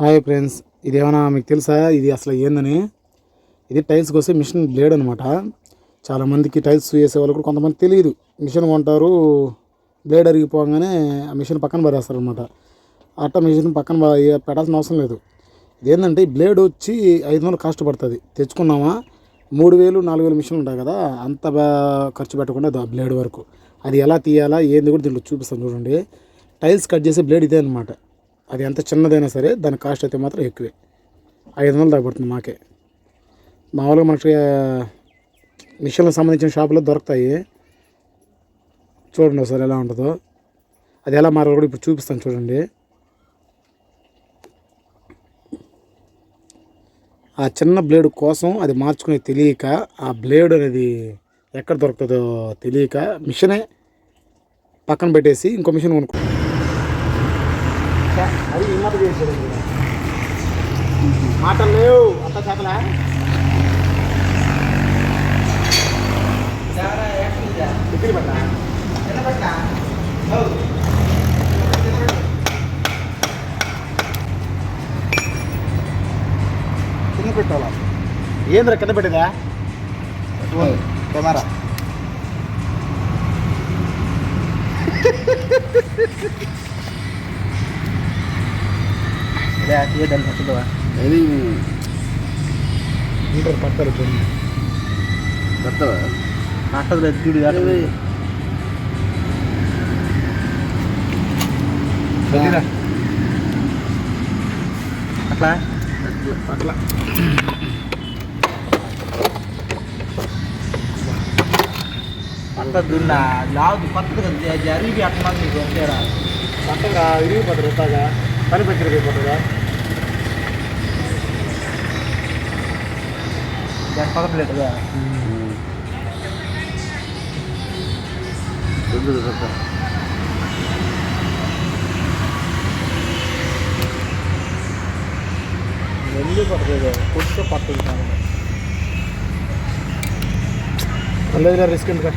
Hi friends, ఇదేమన్నా మీకు తెలుసా? ఇది అసలు ఏందని? ఇది టైల్స్ కోసే మిషన్ బ్లేడ్ అనమాట. చాలామందికి టైల్స్ వేసే వాళ్ళు కూడా కొంతమంది తెలియదు. మిషన్ కొంటారు, బ్లేడ్ అరిగిపోగానే ఆ మిషన్ పక్కన పడేస్తారు అనమాట. మిషన్ పక్కన పెట్టాల్సిన అవసరం లేదు. ఇదేంటంటే ఈ బ్లేడ్ వచ్చి 500 కాస్ట్ పడుతుంది. తెచ్చుకున్నామా 3000 4000 మిషన్లు ఉంటాయి కదా, అంత ఖర్చు పెట్టకుండా ఆ బ్లేడ్ వరకు అది ఎలా తీయాలా ఏంది కూడా దీంట్లో చూపిస్తాను చూడండి. టైల్స్ కట్ చేసే బ్లేడ్ ఇదే అనమాట. అది ఎంత చిన్నదైనా సరే దాని కాస్ట్ అయితే మాత్రం ఎక్కువే. 500 దాకా పడుతుంది మాకే. మామూలుగా మనకి మిషన్లకు సంబంధించిన షాపులో దొరుకుతాయి. చూడండి ఒకసారి ఎలా ఉంటుందో. అది ఎలా మారాలో కూడా ఇప్పుడు చూపిస్తాను చూడండి. ఆ చిన్న బ్లేడ్ కోసం అది మార్చుకునే తెలియక, ఆ బ్లేడ్ అనేది ఎక్కడ దొరుకుతుందో తెలియక మిషనే పక్కన పెట్టేసి ఇంకో మిషన్ కొనుక్కో. అది హిమ్మత చేసేది మాటలు లేవు అంత చేతలా. ఎక్కడి పట్ల కింద పెట్టాలా? ఏంద్రా కింద పెట్టేదా? కెమెరా అది మీటర్ పట్టాలి చూడండి. కొత్తవా పట్టదు చూడు అట్లా అట్లా పట్టదున్నా లావు పట్టదు కదా జరిగి అట్లా మీకు వచ్చారా పట్టగా విరిగిపోతుంది వస్తాగా పని పచ్చిరిగిపోతుందా? దాని పక్కలేదుగా వెళ్ళి పడుతుంది కొట్టు పడుతుంది. మళ్ళీ రిస్క్ ఎందుకు?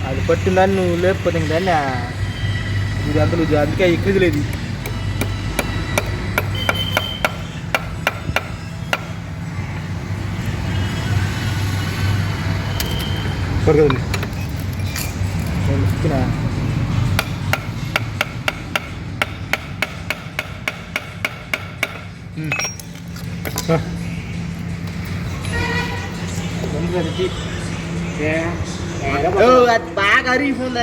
అది పట్టిందని నువ్వు లేకపోతే దాన్ని ఇది అందులో అందుకే ఎక్కిది లేదు. పడుతుంది ఇచ్చిన బాగా అరిగిపోయింది.